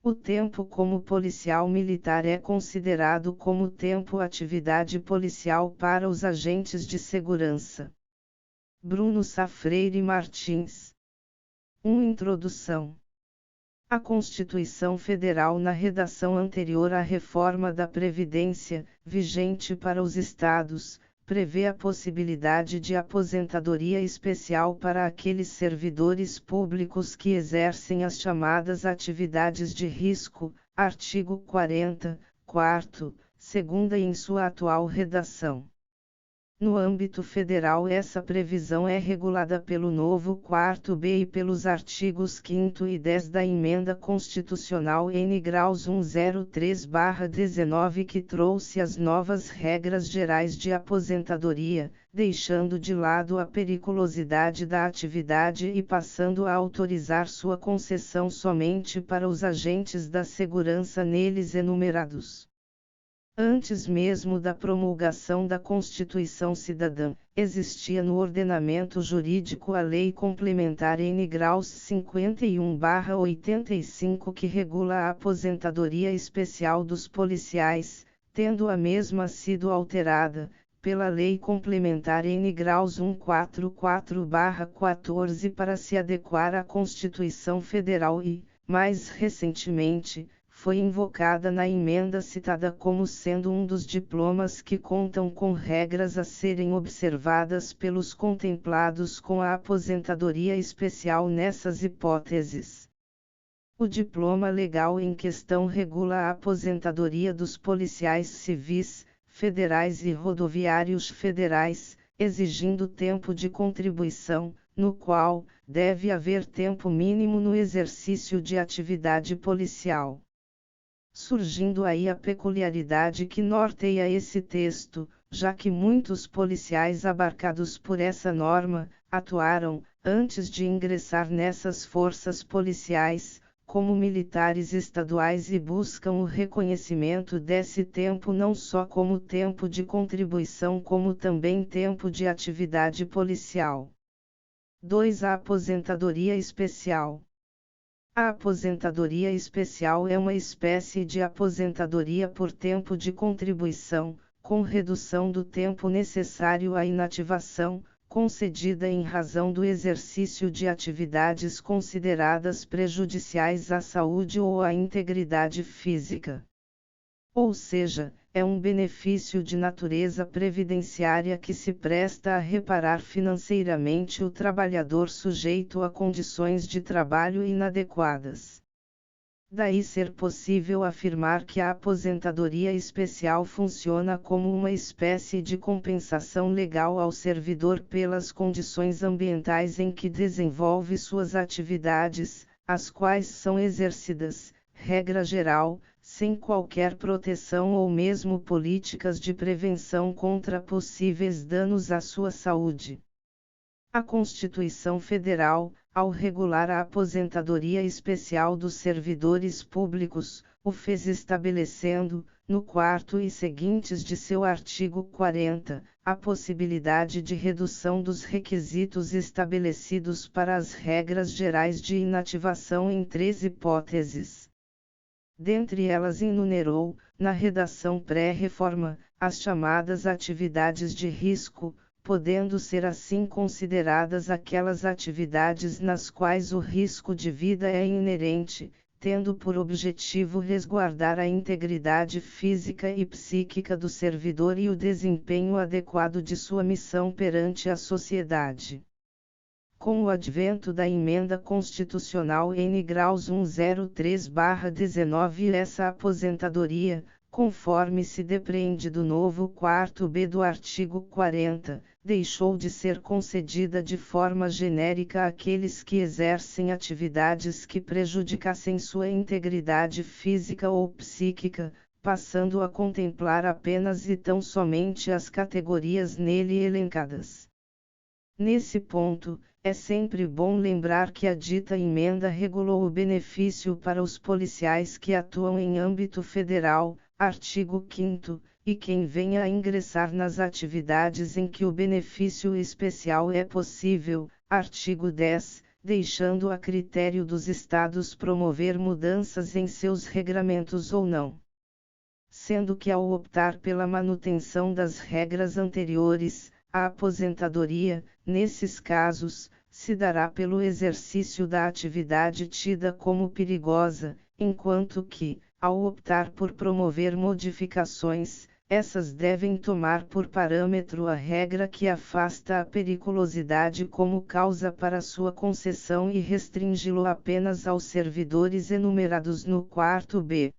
O tempo como policial militar é considerado como tempo atividade policial para os agentes de segurança. Bruno Sá Freire Martins. Introdução. A Constituição Federal, na redação anterior à reforma da Previdência, vigente para os estados, prevê a possibilidade de aposentadoria especial para aqueles servidores públicos que exercem as chamadas atividades de risco, artigo 40, 4º, 2ª em sua atual redação. No âmbito federal, essa previsão é regulada pelo novo 4º-B e pelos artigos 5º e 10 da Emenda Constitucional N. 103/19, que trouxe as novas regras gerais de aposentadoria, deixando de lado a periculosidade da atividade e passando a autorizar sua concessão somente para os agentes da segurança neles enumerados. Antes mesmo da promulgação da Constituição Cidadã, existia no ordenamento jurídico a Lei Complementar N. 51/85, que regula a aposentadoria especial dos policiais, tendo a mesma sido alterada, pela Lei Complementar N. 144/14 para se adequar à Constituição Federal e, mais recentemente, foi invocada na emenda citada como sendo um dos diplomas que contam com regras a serem observadas pelos contemplados com a aposentadoria especial nessas hipóteses. O diploma legal em questão regula a aposentadoria dos policiais civis, federais e rodoviários federais, exigindo tempo de contribuição, no qual deve haver tempo mínimo no exercício de atividade policial. Surgindo aí a peculiaridade que norteia esse texto, já que muitos policiais abarcados por essa norma, atuaram, antes de ingressar nessas forças policiais, como militares estaduais e buscam o reconhecimento desse tempo não só como tempo de contribuição como também tempo de atividade policial. 2. A aposentadoria especial. A aposentadoria especial é uma espécie de aposentadoria por tempo de contribuição, com redução do tempo necessário à inativação, concedida em razão do exercício de atividades consideradas prejudiciais à saúde ou à integridade física. Ou seja, é um benefício de natureza previdenciária que se presta a reparar financeiramente o trabalhador sujeito a condições de trabalho inadequadas. Daí ser possível afirmar que a aposentadoria especial funciona como uma espécie de compensação legal ao servidor pelas condições ambientais em que desenvolve suas atividades, as quais são exercidas, regra geral, sem qualquer proteção ou mesmo políticas de prevenção contra possíveis danos à sua saúde. A Constituição Federal, ao regular a aposentadoria especial dos servidores públicos, o fez estabelecendo, no 4º e seguintes de seu artigo 40, a possibilidade de redução dos requisitos estabelecidos para as regras gerais de inativação em 3 hipóteses. Dentre elas enumerou, na redação pré-reforma, as chamadas atividades de risco, podendo ser assim consideradas aquelas atividades nas quais o risco de vida é inerente, tendo por objetivo resguardar a integridade física e psíquica do servidor e o desempenho adequado de sua missão perante a sociedade. Com o advento da Emenda Constitucional N. 103/19, essa aposentadoria, conforme se depreende do novo 4º-B do artigo 40, deixou de ser concedida de forma genérica àqueles que exercem atividades que prejudicassem sua integridade física ou psíquica, passando a contemplar apenas e tão somente as categorias nele elencadas. Nesse ponto, é sempre bom lembrar que a dita emenda regulou o benefício para os policiais que atuam em âmbito federal, artigo 5º, e quem venha a ingressar nas atividades em que o benefício especial é possível, artigo 10, deixando a critério dos estados promover mudanças em seus regramentos ou não. Sendo que ao optar pela manutenção das regras anteriores, a aposentadoria, nesses casos, se dará pelo exercício da atividade tida como perigosa, enquanto que, ao optar por promover modificações, essas devem tomar por parâmetro a regra que afasta a periculosidade como causa para sua concessão e restringi-lo apenas aos servidores enumerados no 4b.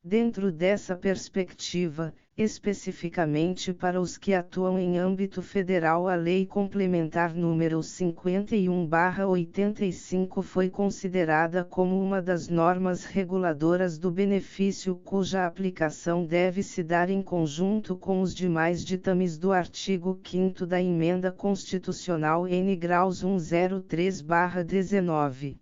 Dentro dessa perspectiva, especificamente para os que atuam em âmbito federal, a Lei Complementar nº 51/85 foi considerada como uma das normas reguladoras do benefício cuja aplicação deve se dar em conjunto com os demais ditames do artigo 5º da Emenda Constitucional N. Graus 103/19.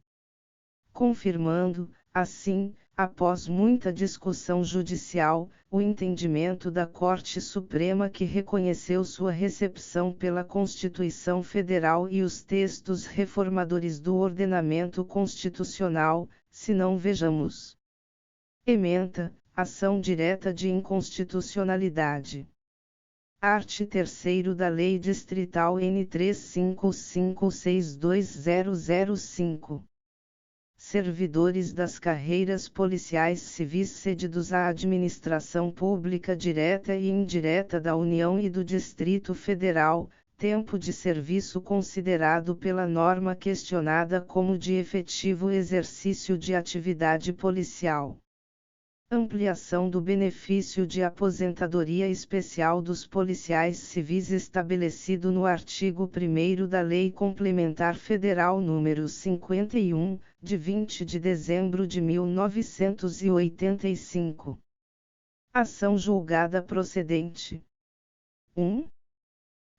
Confirmando, assim, após muita discussão judicial, o entendimento da Corte Suprema que reconheceu sua recepção pela Constituição Federal e os textos reformadores do ordenamento constitucional, se não vejamos. Ementa, ação direta de inconstitucionalidade. Art. 3º da Lei Distrital N. 35562005. Servidores das carreiras policiais civis cedidos à administração pública direta e indireta da União e do Distrito Federal, tempo de serviço considerado pela norma questionada como de efetivo exercício de atividade policial. Ampliação do benefício de aposentadoria especial dos policiais civis estabelecido no artigo 1º da Lei Complementar Federal nº 51, de 20 de dezembro de 1985. Ação julgada procedente. 1.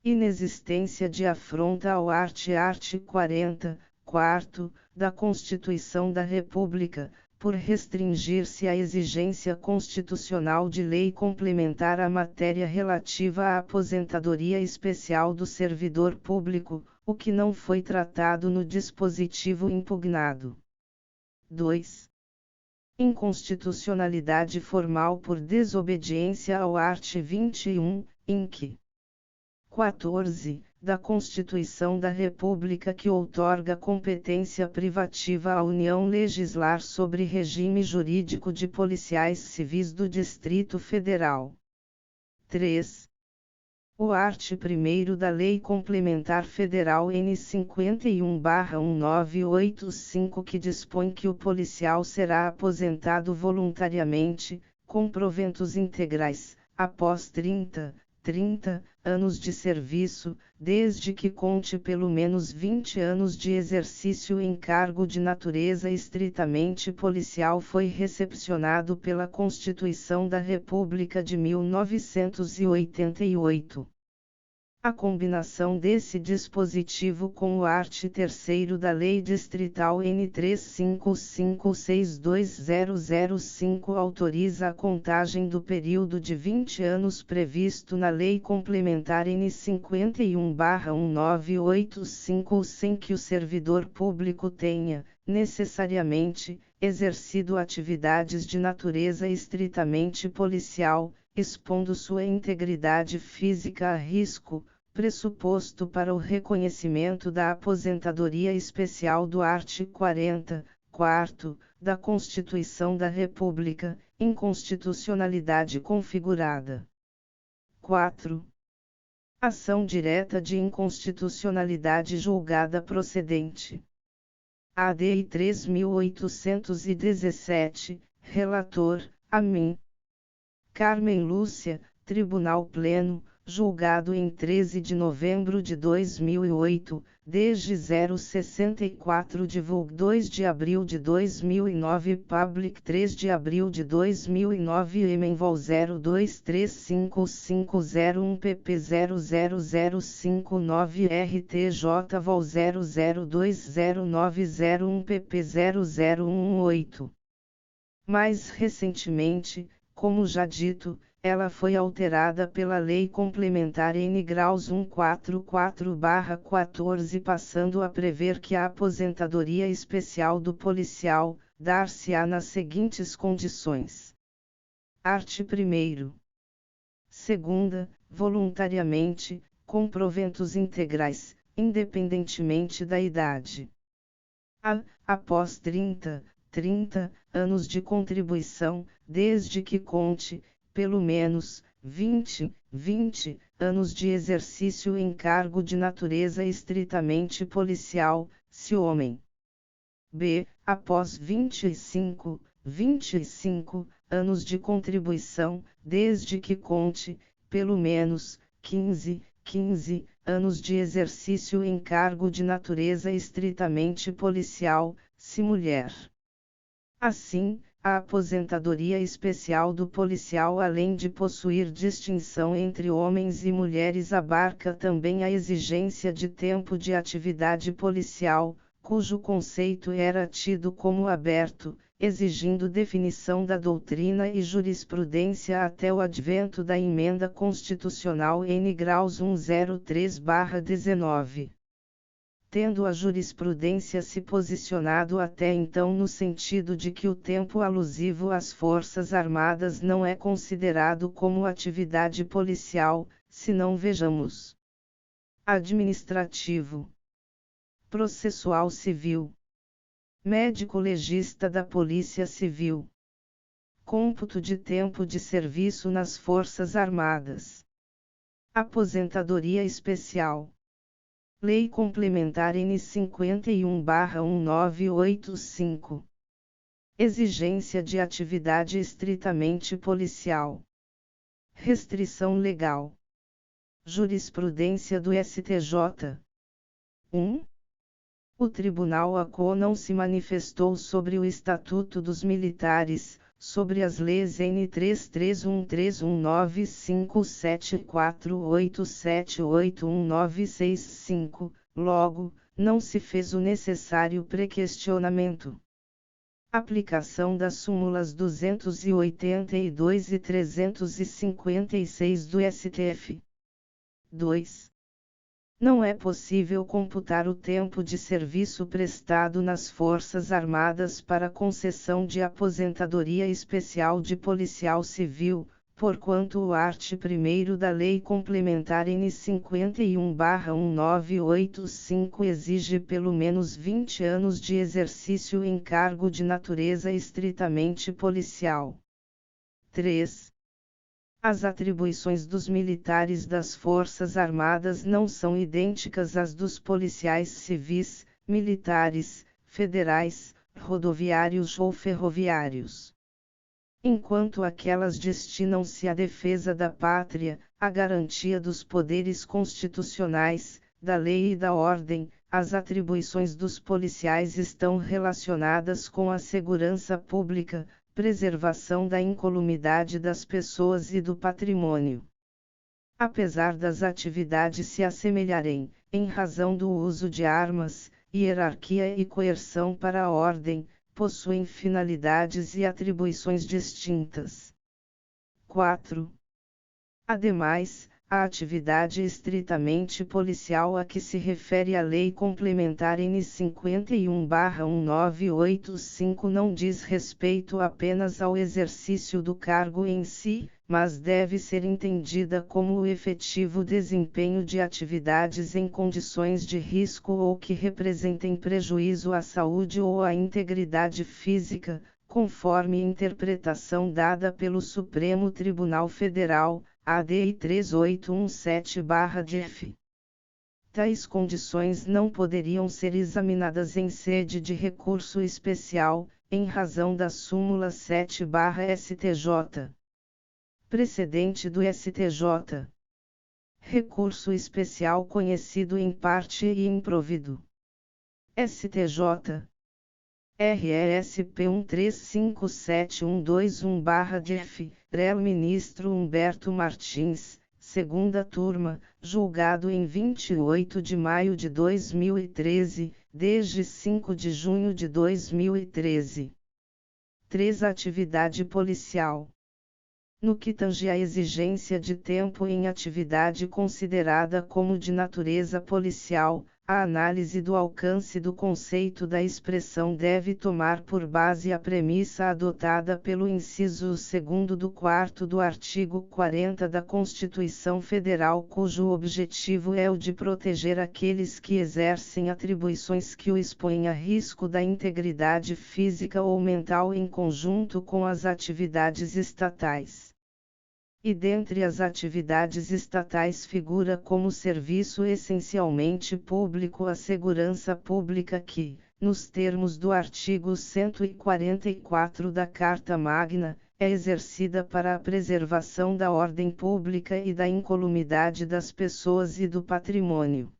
Inexistência de afronta ao art. 40, 4º, da Constituição da República, por restringir-se à exigência constitucional de lei complementar à matéria relativa à aposentadoria especial do servidor público, o que não foi tratado no dispositivo impugnado. 2. Inconstitucionalidade formal por desobediência ao art. 21, inc. 14, da Constituição da República que outorga competência privativa à União legislar sobre regime jurídico de policiais civis do Distrito Federal. 3. O art. 1º da Lei Complementar Federal N. 51/1985 que dispõe que o policial será aposentado voluntariamente, com proventos integrais, após 30 anos de serviço, desde que conte pelo menos 20 anos de exercício em cargo de natureza estritamente policial foi recepcionado pela Constituição da República de 1988. A combinação desse dispositivo com o art. 3º da Lei Distrital N. 35562005 autoriza a contagem do período de 20 anos previsto na Lei Complementar N. 51/1985 sem que o servidor público tenha, necessariamente, exercido atividades de natureza estritamente policial, expondo sua integridade física a risco, pressuposto para o reconhecimento da aposentadoria especial do art. 40, 4º, da Constituição da República, inconstitucionalidade configurada. 4. Ação direta de inconstitucionalidade julgada procedente. ADI 3817, relator, AMIN. Carmen Lúcia, Tribunal Pleno, julgado em 13 de novembro de 2008, desde 064 divulg 2 de abril de 2009 Public 3 de abril de 2009 Emenvol 02355001 pp 000559 RTJ Vol 00209001 pp 00118. Mais recentemente, como já dito, ela foi alterada pela Lei Complementar N graus 144/14, passando a prever que a aposentadoria especial do policial dar-se-á nas seguintes condições. Art. 1º. Segunda, voluntariamente, com proventos integrais, independentemente da idade. Após 30 anos de contribuição, desde que conte, pelo menos, 20 anos de exercício em cargo de natureza estritamente policial, se homem. B. Após 25 anos de contribuição, desde que conte, pelo menos, 15 anos de exercício em cargo de natureza estritamente policial, se mulher. Assim, a aposentadoria especial do policial, além de possuir distinção entre homens e mulheres, abarca também a exigência de tempo de atividade policial, cujo conceito era tido como aberto, exigindo definição da doutrina e jurisprudência até o advento da Emenda Constitucional N graus 103/19. Tendo a jurisprudência se posicionado até então no sentido de que o tempo alusivo às Forças Armadas não é considerado como atividade policial, se não vejamos administrativo, processual civil, médico-legista da Polícia Civil, cômputo de tempo de serviço nas Forças Armadas, aposentadoria especial. Lei Complementar N 51/1985. Exigência de atividade estritamente policial. Restrição legal. Jurisprudência do STJ. 1. O Tribunal ACO não se manifestou sobre o Estatuto dos Militares, sobre as leis N 33131954878195, logo, não se fez o necessário pré-questionamento. Aplicação das súmulas 282 e 356 do STF. 2. Não é possível computar o tempo de serviço prestado nas Forças Armadas para concessão de aposentadoria especial de policial civil, porquanto o art. 1º da Lei Complementar N 51/1985 exige pelo menos 20 anos de exercício em cargo de natureza estritamente policial. 3. As atribuições dos militares das Forças Armadas não são idênticas às dos policiais civis, militares, federais, rodoviários ou ferroviários. Enquanto aquelas destinam-se à defesa da pátria, à garantia dos poderes constitucionais, da lei e da ordem, as atribuições dos policiais estão relacionadas com a segurança pública, preservação da incolumidade das pessoas e do patrimônio. Apesar das atividades se assemelharem, em razão do uso de armas, hierarquia e coerção para a ordem, possuem finalidades e atribuições distintas. 4. Ademais, a atividade estritamente policial a que se refere a Lei Complementar N 51/1985 não diz respeito apenas ao exercício do cargo em si, mas deve ser entendida como o efetivo desempenho de atividades em condições de risco ou que representem prejuízo à saúde ou à integridade física, conforme interpretação dada pelo Supremo Tribunal Federal, ADI 3817/DF. Tais condições não poderiam ser examinadas em sede de recurso especial, em razão da súmula 7/STJ. Precedente do STJ. Recurso especial conhecido em parte e improvido. STJ. RESP 13572121/DF, Rel. Ministro Humberto Martins, segunda turma, julgado em 28 de maio de 2013, desde 5 de junho de 2013. 3. Atividade policial. no que tange à exigência de tempo em atividade considerada como de natureza policial, a análise do alcance do conceito da expressão deve tomar por base a premissa adotada pelo inciso 2º do 4º do artigo 40 da Constituição Federal, cujo objetivo é o de proteger aqueles que exercem atribuições que o expõem a risco da integridade física ou mental em conjunto com as atividades estatais. E dentre as atividades estatais figura como serviço essencialmente público a segurança pública que, nos termos do artigo 144 da Carta Magna, é exercida para a preservação da ordem pública e da incolumidade das pessoas e do patrimônio.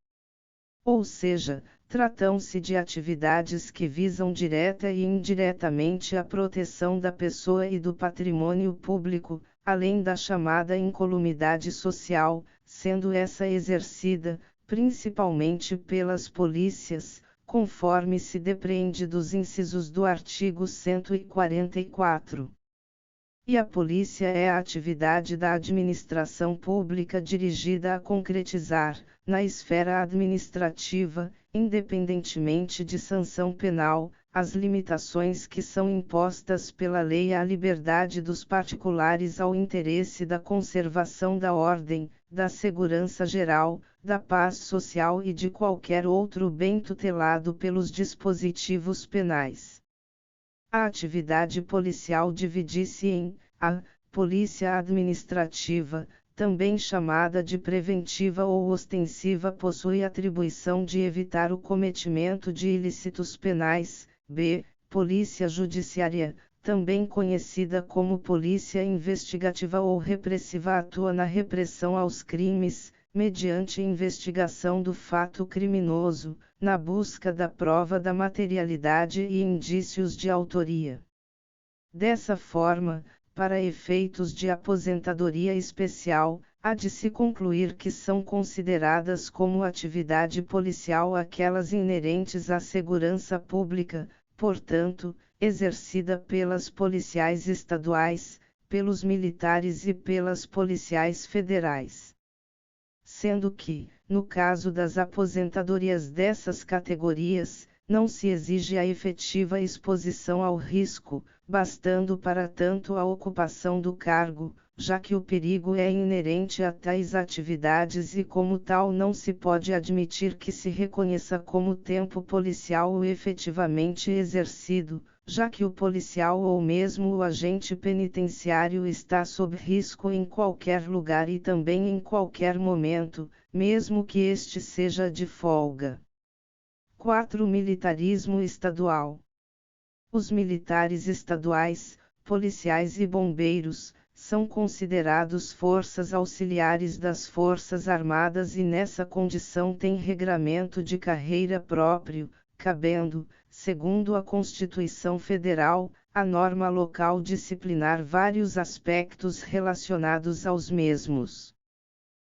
Ou seja, tratam-se de atividades que visam direta e indiretamente a proteção da pessoa e do patrimônio público, além da chamada incolumidade social, sendo essa exercida, principalmente pelas polícias, conforme se depreende dos incisos do artigo 144. E a polícia é a atividade da administração pública dirigida a concretizar, na esfera administrativa, independentemente de sanção penal, as limitações que são impostas pela lei à liberdade dos particulares ao interesse da conservação da ordem, da segurança geral, da paz social e de qualquer outro bem tutelado pelos dispositivos penais. A atividade policial divide-se em a polícia administrativa, também chamada de preventiva ou ostensiva, possui atribuição de evitar o cometimento de ilícitos penais. B. Polícia judiciária, também conhecida como polícia investigativa ou repressiva, atua na repressão aos crimes, mediante investigação do fato criminoso, na busca da prova da materialidade e indícios de autoria. Dessa forma, para efeitos de aposentadoria especial, há de se concluir que são consideradas como atividade policial aquelas inerentes à segurança pública, portanto, exercida pelas policiais estaduais, pelos militares e pelas policiais federais. Sendo que, no caso das aposentadorias dessas categorias, não se exige a efetiva exposição ao risco, bastando para tanto a ocupação do cargo, já que o perigo é inerente a tais atividades e como tal não se pode admitir que se reconheça como tempo policial o efetivamente exercido, já que o policial ou mesmo o agente penitenciário está sob risco em qualquer lugar e também em qualquer momento, mesmo que este seja de folga. 4. Militarismo estadual. Os militares estaduais, policiais e bombeiros, são considerados forças auxiliares das Forças Armadas e nessa condição têm regramento de carreira próprio, cabendo, segundo a Constituição Federal, a norma local disciplinar vários aspectos relacionados aos mesmos.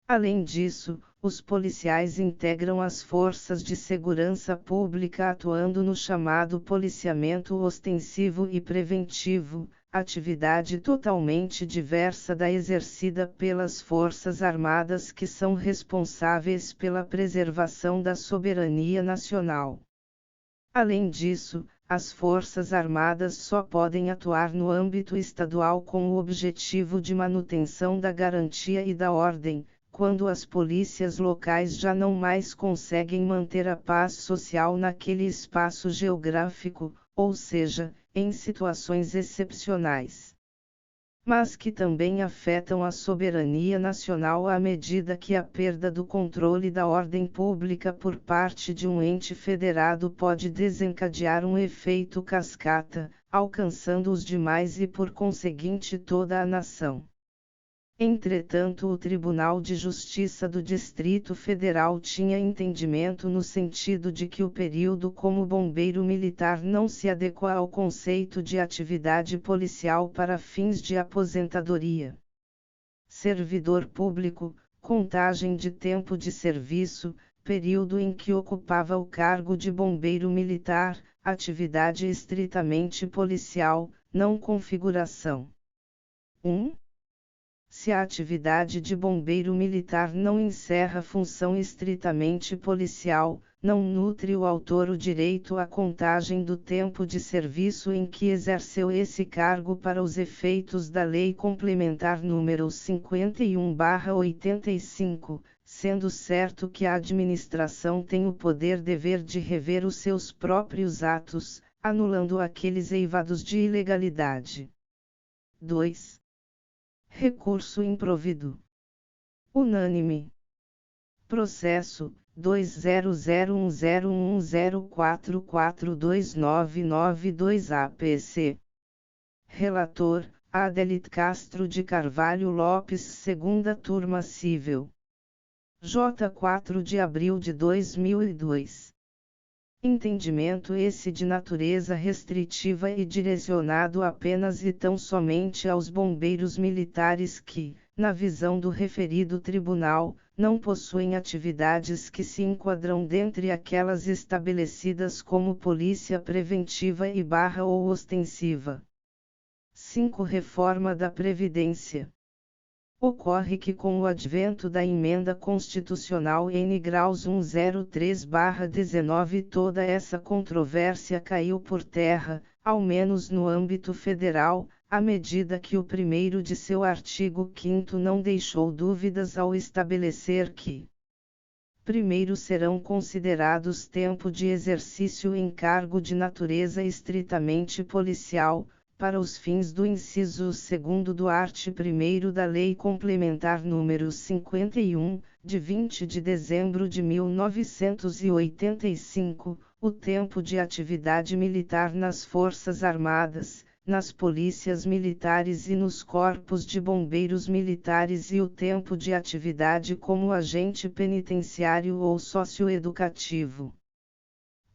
Além disso, os policiais integram as forças de segurança pública atuando no chamado policiamento ostensivo e preventivo, atividade totalmente diversa da exercida pelas Forças Armadas que são responsáveis pela preservação da soberania nacional. Além disso, as Forças Armadas só podem atuar no âmbito estadual com o objetivo de manutenção da garantia e da ordem, quando as polícias locais já não mais conseguem manter a paz social naquele espaço geográfico, ou seja, em situações excepcionais. Mas que também afetam a soberania nacional à medida que a perda do controle da ordem pública por parte de um ente federado pode desencadear um efeito cascata, alcançando os demais e por conseguinte toda a nação. Entretanto, o Tribunal de Justiça do Distrito Federal tinha entendimento no sentido de que o período como bombeiro militar não se adequa ao conceito de atividade policial para fins de aposentadoria. Servidor público, contagem de tempo de serviço, período em que ocupava o cargo de bombeiro militar, atividade estritamente policial, não configuração. 1. Se a atividade de bombeiro militar não encerra função estritamente policial, não nutre o autor o direito à contagem do tempo de serviço em que exerceu esse cargo para os efeitos da Lei Complementar nº 51/85, sendo certo que a administração tem o poder-dever de rever os seus próprios atos, anulando aqueles eivados de ilegalidade. 2. Recurso improvido. Unânime. Processo 20010104429992 APC. Relator, Adelit Castro de Carvalho Lopes, segunda turma civil. J. 4 de abril de 2002. Entendimento esse de natureza restritiva e direcionado apenas e tão somente aos bombeiros militares que, na visão do referido tribunal, não possuem atividades que se enquadram dentre aquelas estabelecidas como polícia preventiva ou ostensiva. 5. Reforma da Previdência. Ocorre que com o advento da Emenda Constitucional N. Graus 103/19 toda essa controvérsia caiu por terra, ao menos no âmbito federal, à medida que o primeiro de seu artigo 5º não deixou dúvidas ao estabelecer que: primeiro serão considerados tempo de exercício em cargo de natureza estritamente policial, para os fins do inciso 2º do art. 1º da Lei Complementar nº 51, de 20 de dezembro de 1985, o tempo de atividade militar nas Forças Armadas, nas polícias militares e nos corpos de bombeiros militares e o tempo de atividade como agente penitenciário ou socioeducativo.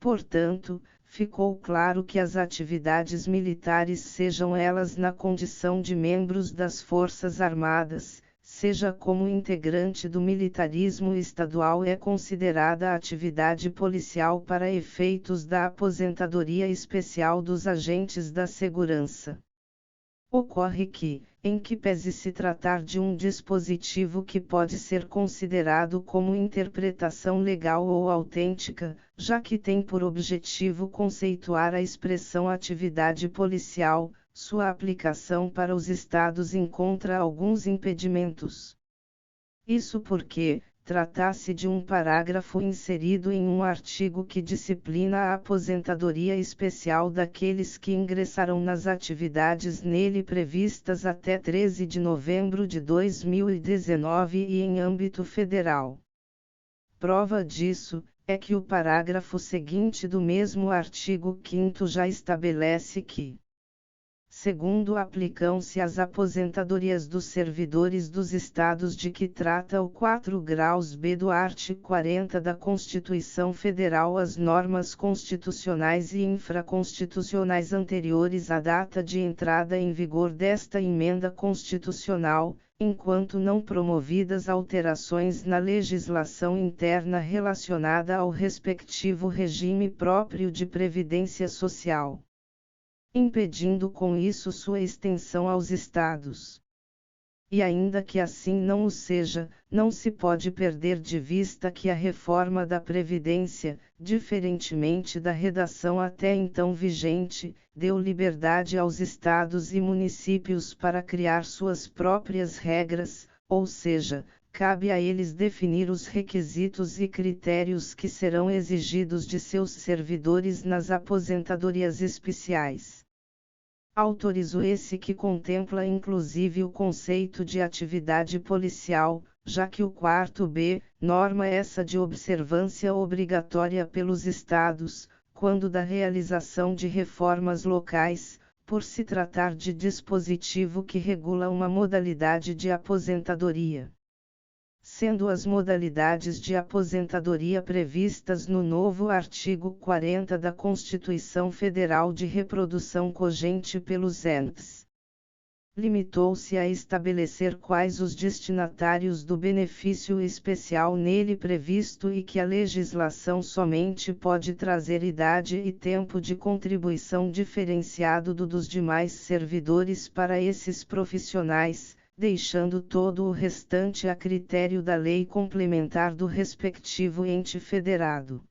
Portanto, ficou claro que as atividades militares, sejam elas na condição de membros das Forças Armadas, seja como integrante do militarismo estadual, é considerada atividade policial para efeitos da aposentadoria especial dos agentes da segurança. Ocorre que, em que pese se tratar de um dispositivo que pode ser considerado como interpretação legal ou autêntica, já que tem por objetivo conceituar a expressão atividade policial, sua aplicação para os estados encontra alguns impedimentos. Isso porque, trata-se de um parágrafo inserido em um artigo que disciplina a aposentadoria especial daqueles que ingressarão nas atividades nele previstas até 13 de novembro de 2019 e em âmbito federal. Prova disso é que o parágrafo seguinte do mesmo artigo 5º já estabelece que: segundo, aplicam-se às aposentadorias dos servidores dos estados de que trata o 4 graus B do art. 40 da Constituição Federal as normas constitucionais e infraconstitucionais anteriores à data de entrada em vigor desta emenda constitucional, enquanto não promovidas alterações na legislação interna relacionada ao respectivo regime próprio de previdência social, impedindo com isso sua extensão aos estados. E ainda que assim não o seja, não se pode perder de vista que a reforma da Previdência, diferentemente da redação até então vigente, deu liberdade aos estados e municípios para criar suas próprias regras, ou seja, cabe a eles definir os requisitos e critérios que serão exigidos de seus servidores nas aposentadorias especiais. Autorizo esse que contempla inclusive o conceito de atividade policial, já que o 4º B, norma essa de observância obrigatória pelos estados, quando da realização de reformas locais, por se tratar de dispositivo que regula uma modalidade de aposentadoria. Sendo as modalidades de aposentadoria previstas no novo artigo 40 da Constituição Federal de reprodução cogente pelos entes. Limitou-se a estabelecer quais os destinatários do benefício especial nele previsto e que a legislação somente pode trazer idade e tempo de contribuição diferenciado dos demais servidores para esses profissionais, deixando todo o restante a critério da lei complementar do respectivo ente federado.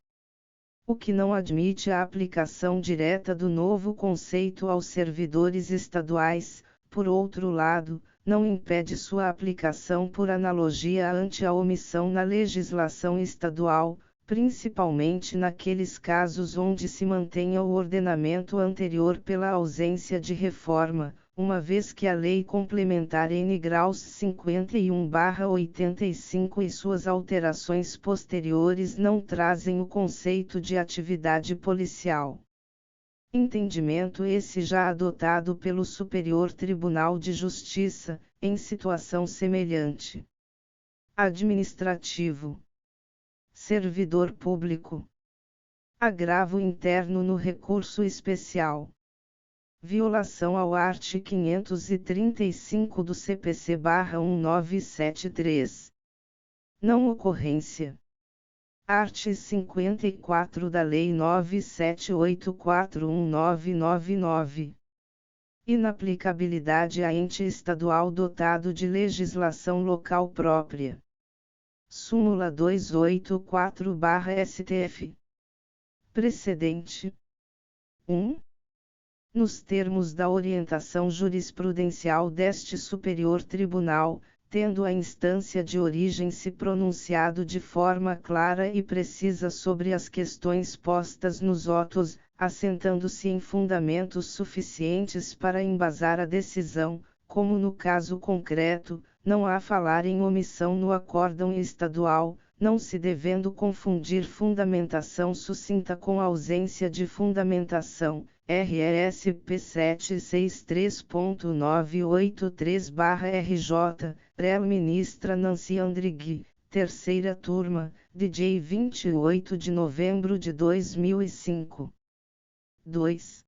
O que não admite a aplicação direta do novo conceito aos servidores estaduais, por outro lado, não impede sua aplicação por analogia ante a omissão na legislação estadual, principalmente naqueles casos onde se mantenha o ordenamento anterior pela ausência de reforma, uma vez que a Lei Complementar N graus 51/85 e suas alterações posteriores não trazem o conceito de atividade policial. Entendimento esse já adotado pelo Superior Tribunal de Justiça, em situação semelhante. Administrativo. Servidor público. Agravo interno no recurso especial. Violação ao art. 535 do CPC/1973. Não ocorrência. Art. 54 da Lei 97841999. Inaplicabilidade a ente estadual dotado de legislação local própria. Súmula 284/STF. Precedente. 1. Nos termos da orientação jurisprudencial deste Superior Tribunal, tendo a instância de origem se pronunciado de forma clara e precisa sobre as questões postas nos autos, assentando-se em fundamentos suficientes para embasar a decisão, como no caso concreto, não há falar em omissão no acórdão estadual, não se devendo confundir fundamentação sucinta com ausência de fundamentação. RESP 763.983/RJ, Rel. Ministra Nancy Andrighi, terceira turma, DJ 28 de novembro de 2005. 2.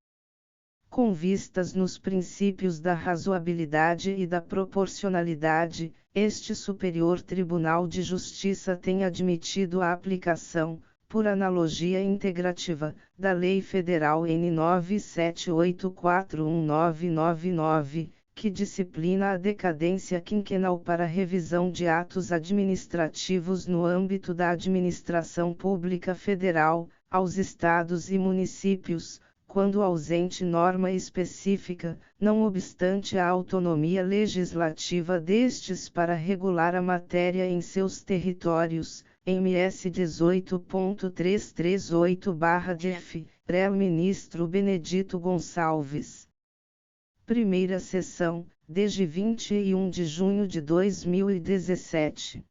Com vistas nos princípios da razoabilidade e da proporcionalidade, este Superior Tribunal de Justiça tem admitido a aplicação, por analogia integrativa, da Lei Federal N. 97841999, que disciplina a decadência quinquenal para revisão de atos administrativos no âmbito da administração pública federal, aos estados e municípios, quando ausente norma específica, não obstante a autonomia legislativa destes para regular a matéria em seus territórios. MS 18.338/DF, Rel. Ministro Benedito Gonçalves. Primeira sessão, desde 21 de junho de 2017.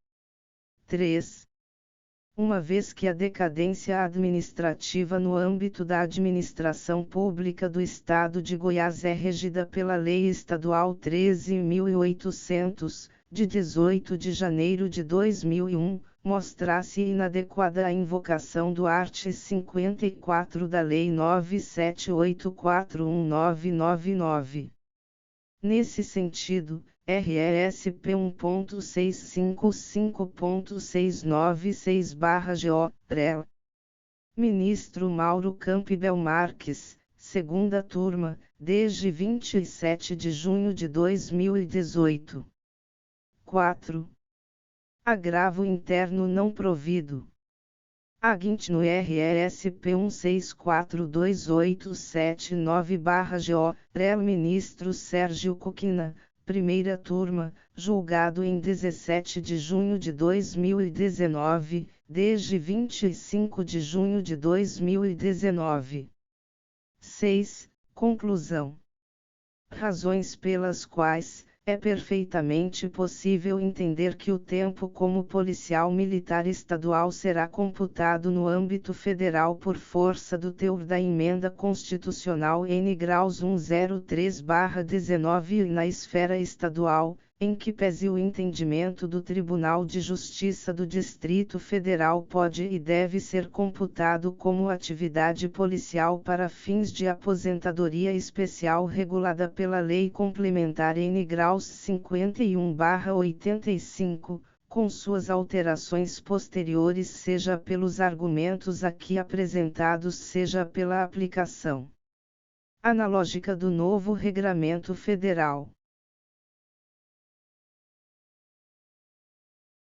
3. Uma vez que a decadência administrativa no âmbito da administração pública do Estado de Goiás é regida pela Lei Estadual 13.800, de 18 de janeiro de 2001, mostra-se inadequada a invocação do art. 54 da Lei 97841999. Nesse sentido, RESP 1.655.696/GO, Rel. Ministro Mauro Campbell Marques, segunda turma, desde 27 de junho de 2018. 4. Agravo interno não provido. Agint no RESP 1642879/GO, Rel. Ministro Sérgio Coquina, primeira turma, julgado em 17 de junho de 2019, desde 25 de junho de 2019. 6. Conclusão. Razões pelas quais é perfeitamente possível entender que o tempo como policial militar estadual será computado no âmbito federal por força do teor da Emenda Constitucional N. graus 103/19 e na esfera estadual, em que pese o entendimento do Tribunal de Justiça do Distrito Federal pode e deve ser computado como atividade policial para fins de aposentadoria especial regulada pela Lei Complementar N. graus 51/85, com suas alterações posteriores seja pelos argumentos aqui apresentados seja pela aplicação analógica do novo Regramento Federal.